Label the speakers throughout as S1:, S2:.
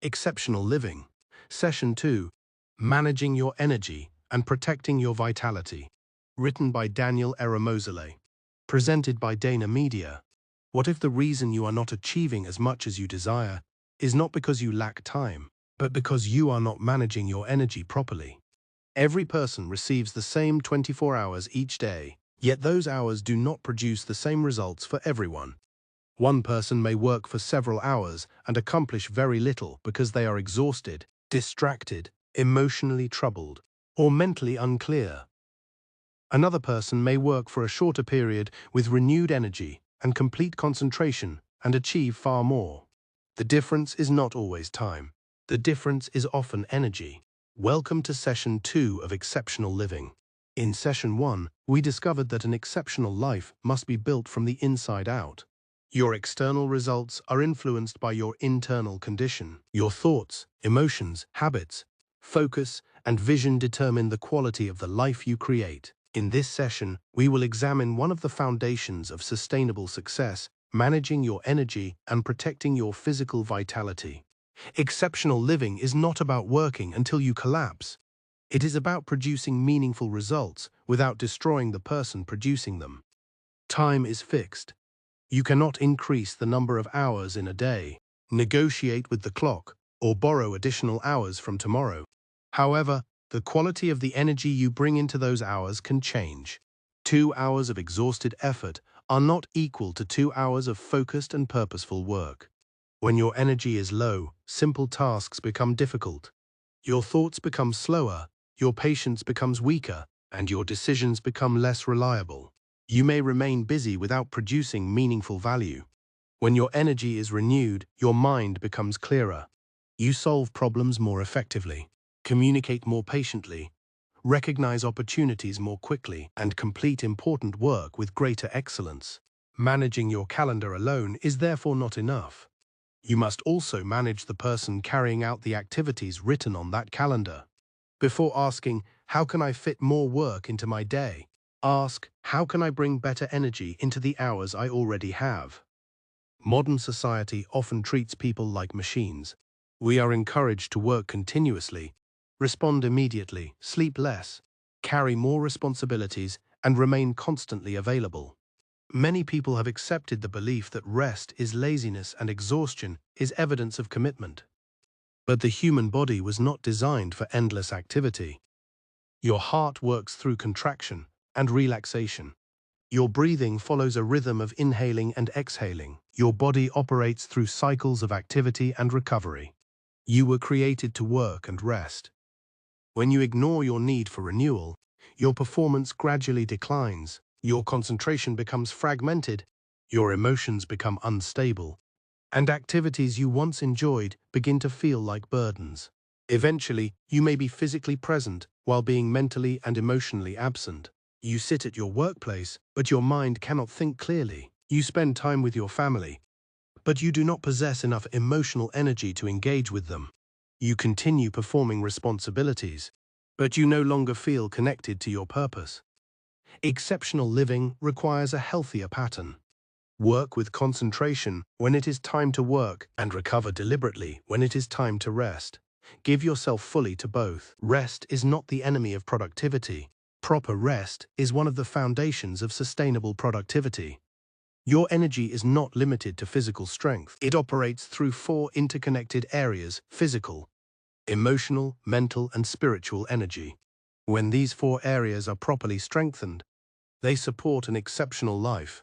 S1: Exceptional Living. Session 2. Managing Your Energy and Protecting Your Vitality. Written by Daniel Eramosile. Presented by Dana Media. What if the reason you are not achieving as much as you desire is not because you lack time, but because you are not managing your energy properly? Every person receives the same 24 hours each day, yet those hours do not produce the same results for everyone. One person may work for several hours and accomplish very little because they are exhausted, distracted, emotionally troubled, or mentally unclear. Another person may work for a shorter period with renewed energy and complete concentration and achieve far more. The difference is not always time. The difference is often energy. Welcome to Session 2 of Exceptional Living. In Session 1, we discovered that an exceptional life must be built from the inside out. Your external results are influenced by your internal condition. Your thoughts, emotions, habits, focus, and vision determine the quality of the life you create. In this session, we will examine one of the foundations of sustainable success: managing your energy and protecting your physical vitality. Exceptional living is not about working until you collapse. It is about producing meaningful results without destroying the person producing them. Time is fixed. You cannot increase the number of hours in a day, negotiate with the clock, or borrow additional hours from tomorrow. However, the quality of the energy you bring into those hours can change. 2 hours of exhausted effort are not equal to 2 hours of focused and purposeful work. When your energy is low, simple tasks become difficult. Your thoughts become slower, your patience becomes weaker, and your decisions become less reliable. You may remain busy without producing meaningful value. When your energy is renewed, your mind becomes clearer. You solve problems more effectively, communicate more patiently, recognize opportunities more quickly, and complete important work with greater excellence. Managing your calendar alone is therefore not enough. You must also manage the person carrying out the activities written on that calendar. Before asking, "How can I fit more work into my day?" ask, "How can I bring better energy into the hours I already have?" Modern society often treats people like machines. We are encouraged to work continuously, respond immediately, sleep less, carry more responsibilities, and remain constantly available. Many people have accepted the belief that rest is laziness and exhaustion is evidence of commitment. But the human body was not designed for endless activity. Your heart works through contraction and relaxation. Your breathing follows a rhythm of inhaling and exhaling. Your body operates through cycles of activity and recovery. You were created to work and rest. When you ignore your need for renewal, your performance gradually declines, your concentration becomes fragmented, your emotions become unstable, and activities you once enjoyed begin to feel like burdens. Eventually, you may be physically present while being mentally and emotionally absent. You sit at your workplace, but your mind cannot think clearly. You spend time with your family, but you do not possess enough emotional energy to engage with them. You continue performing responsibilities, but you no longer feel connected to your purpose. Exceptional living requires a healthier pattern. Work with concentration when it is time to work, and recover deliberately when it is time to rest. Give yourself fully to both. Rest is not the enemy of productivity. Proper rest is one of the foundations of sustainable productivity. Your energy is not limited to physical strength. It operates through 4 interconnected areas: physical, emotional, mental, and spiritual energy. When these 4 areas are properly strengthened, they support an exceptional life.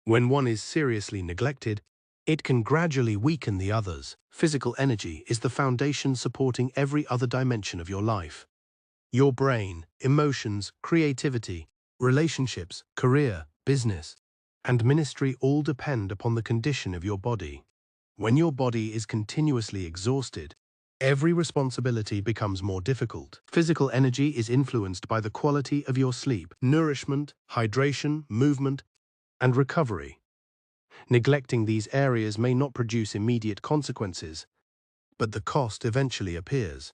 S1: When one is seriously neglected, it can gradually weaken the others. Physical energy is the foundation supporting every other dimension of your life. Your brain, emotions, creativity, relationships, career, business, and ministry all depend upon the condition of your body. When your body is continuously exhausted, every responsibility becomes more difficult. Physical energy is influenced by the quality of your sleep, nourishment, hydration, movement, and recovery. Neglecting these areas may not produce immediate consequences, but the cost eventually appears.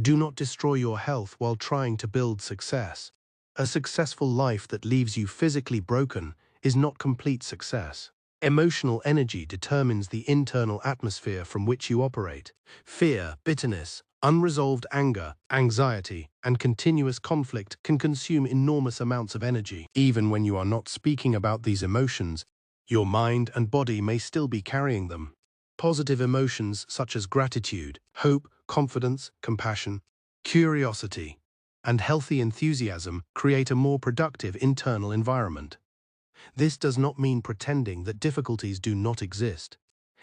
S1: Do not destroy your health while trying to build success. A successful life that leaves you physically broken is not complete success. Emotional energy determines the internal atmosphere from which you operate. Fear, bitterness, unresolved anger, anxiety, and continuous conflict can consume enormous amounts of energy. Even when you are not speaking about these emotions, your mind and body may still be carrying them. Positive emotions such as gratitude, hope, confidence, compassion, curiosity, and healthy enthusiasm create a more productive internal environment. This does not mean pretending that difficulties do not exist.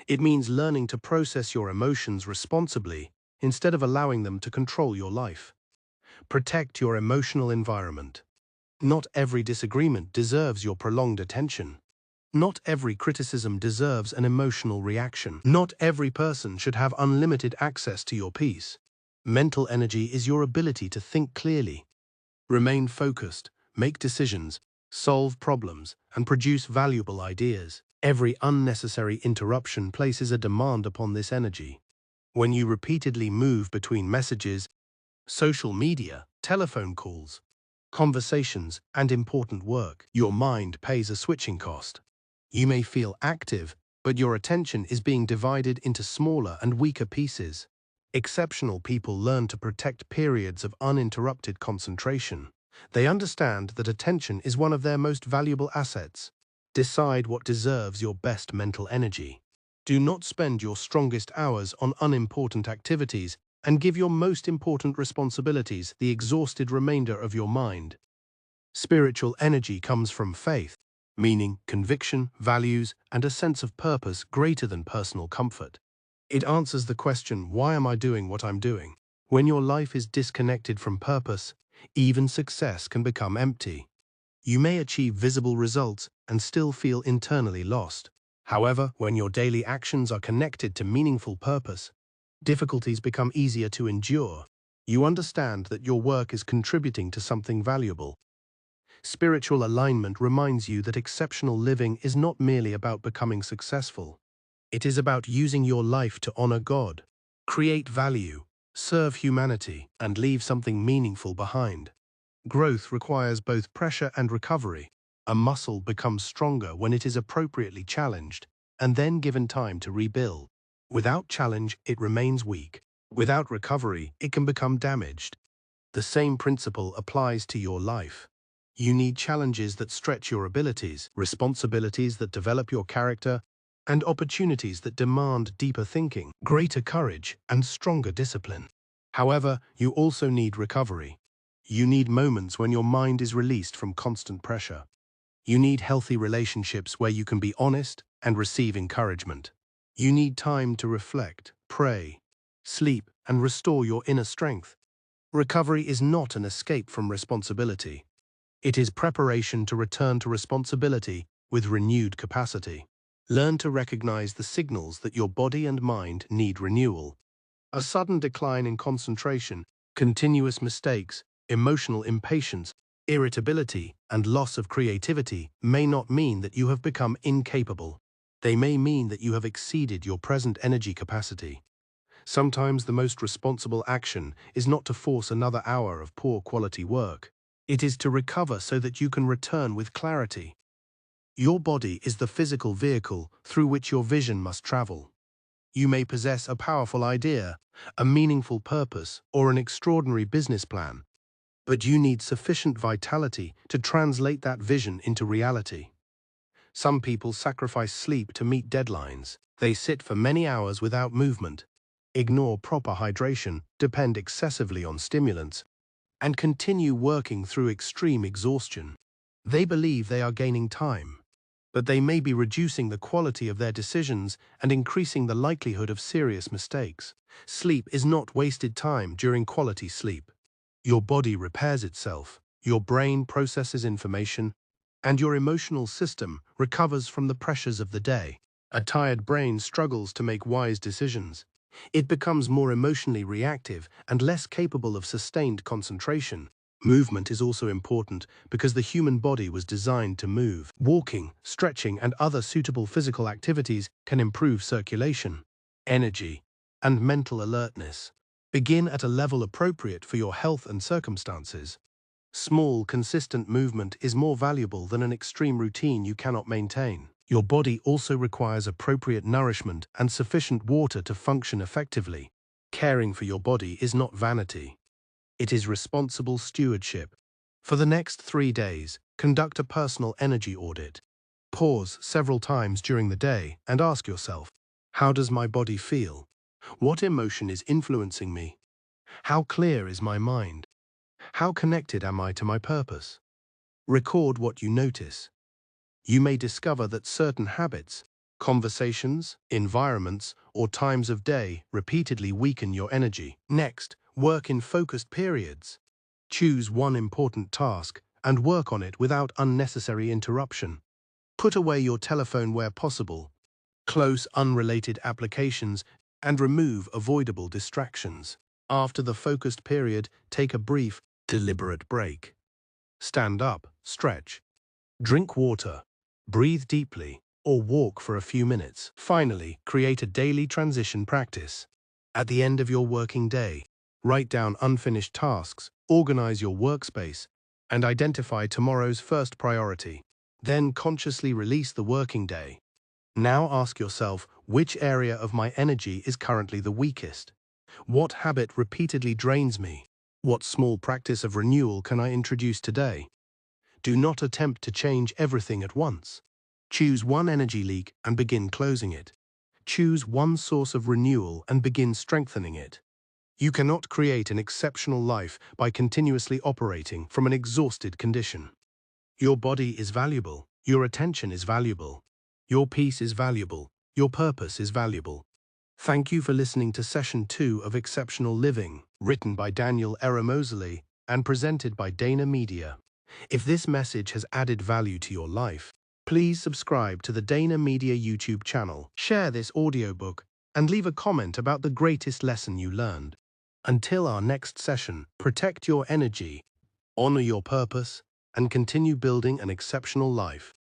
S1: It means learning to process your emotions responsibly instead of allowing them to control your life. Protect your emotional environment. Not every disagreement deserves your prolonged attention. Not every criticism deserves an emotional reaction. Not every person should have unlimited access to your peace. Mental energy is your ability to think clearly, remain focused, make decisions, solve problems, and produce valuable ideas. Every unnecessary interruption places a demand upon this energy. When you repeatedly move between messages, social media, telephone calls, conversations, and important work, your mind pays a switching cost. You may feel active, but your attention is being divided into smaller and weaker pieces. Exceptional people learn to protect periods of uninterrupted concentration. They understand that attention is one of their most valuable assets. Decide what deserves your best mental energy. Do not spend your strongest hours on unimportant activities and give your most important responsibilities the exhausted remainder of your mind. Spiritual energy comes from faith, meaning conviction, values, and a sense of purpose greater than personal comfort. It answers the question, why am I doing what I'm doing? When your life is disconnected from purpose, even success can become empty. You may achieve visible results and still feel internally lost. However, when your daily actions are connected to meaningful purpose, difficulties become easier to endure. You understand that your work is contributing to something valuable. Spiritual alignment reminds you that exceptional living is not merely about becoming successful. It is about using your life to honor God, create value, serve humanity, and leave something meaningful behind. Growth requires both pressure and recovery. A muscle becomes stronger when it is appropriately challenged and then given time to rebuild. Without challenge, it remains weak. Without recovery, it can become damaged. The same principle applies to your life. You need challenges that stretch your abilities, responsibilities that develop your character, and opportunities that demand deeper thinking, greater courage, and stronger discipline. However, you also need recovery. You need moments when your mind is released from constant pressure. You need healthy relationships where you can be honest and receive encouragement. You need time to reflect, pray, sleep, and restore your inner strength. Recovery is not an escape from responsibility. It is preparation to return to responsibility with renewed capacity. Learn to recognize the signals that your body and mind need renewal. A sudden decline in concentration, continuous mistakes, emotional impatience, irritability, and loss of creativity may not mean that you have become incapable. They may mean that you have exceeded your present energy capacity. Sometimes the most responsible action is not to force another hour of poor quality work. It is to recover so that you can return with clarity. Your body is the physical vehicle through which your vision must travel. You may possess a powerful idea, a meaningful purpose, or an extraordinary business plan, but you need sufficient vitality to translate that vision into reality. Some people sacrifice sleep to meet deadlines. They sit for many hours without movement, ignore proper hydration, depend excessively on stimulants, and continue working through extreme exhaustion. They believe they are gaining time, but they may be reducing the quality of their decisions and increasing the likelihood of serious mistakes. Sleep is not wasted time during quality sleep. Your body repairs itself, your brain processes information, and your emotional system recovers from the pressures of the day. A tired brain struggles to make wise decisions. It becomes more emotionally reactive and less capable of sustained concentration. Movement is also important because the human body was designed to move. Walking, stretching, and other suitable physical activities can improve circulation, energy, and mental alertness. Begin at a level appropriate for your health and circumstances. Small, consistent movement is more valuable than an extreme routine you cannot maintain. Your body also requires appropriate nourishment and sufficient water to function effectively. Caring for your body is not vanity. It is responsible stewardship. For the next 3 days, conduct a personal energy audit. Pause several times during the day and ask yourself, how does my body feel? What emotion is influencing me? How clear is my mind? How connected am I to my purpose? Record what you notice. You may discover that certain habits, conversations, environments, or times of day repeatedly weaken your energy. Next, work in focused periods. Choose one important task and work on it without unnecessary interruption. Put away your telephone where possible, close unrelated applications, and remove avoidable distractions. After the focused period, take a brief, deliberate break. Stand up, stretch, drink water, breathe deeply, or walk for a few minutes. Finally, create a daily transition practice. At the end of your working day, write down unfinished tasks, organize your workspace, and identify tomorrow's first priority. Then consciously release the working day. Now ask yourself, which area of my energy is currently the weakest? What habit repeatedly drains me? What small practice of renewal can I introduce today? Do not attempt to change everything at once. Choose one energy leak and begin closing it. Choose one source of renewal and begin strengthening it. You cannot create an exceptional life by continuously operating from an exhausted condition. Your body is valuable. Your attention is valuable. Your peace is valuable. Your purpose is valuable. Thank you for listening to Session 2 of Exceptional Living, written by Daniel Mosley and presented by Dana Media. If this message has added value to your life, please subscribe to the Dana Media YouTube channel, share this audiobook, and leave a comment about the greatest lesson you learned. Until our next session, protect your energy, honor your purpose, and continue building an exceptional life.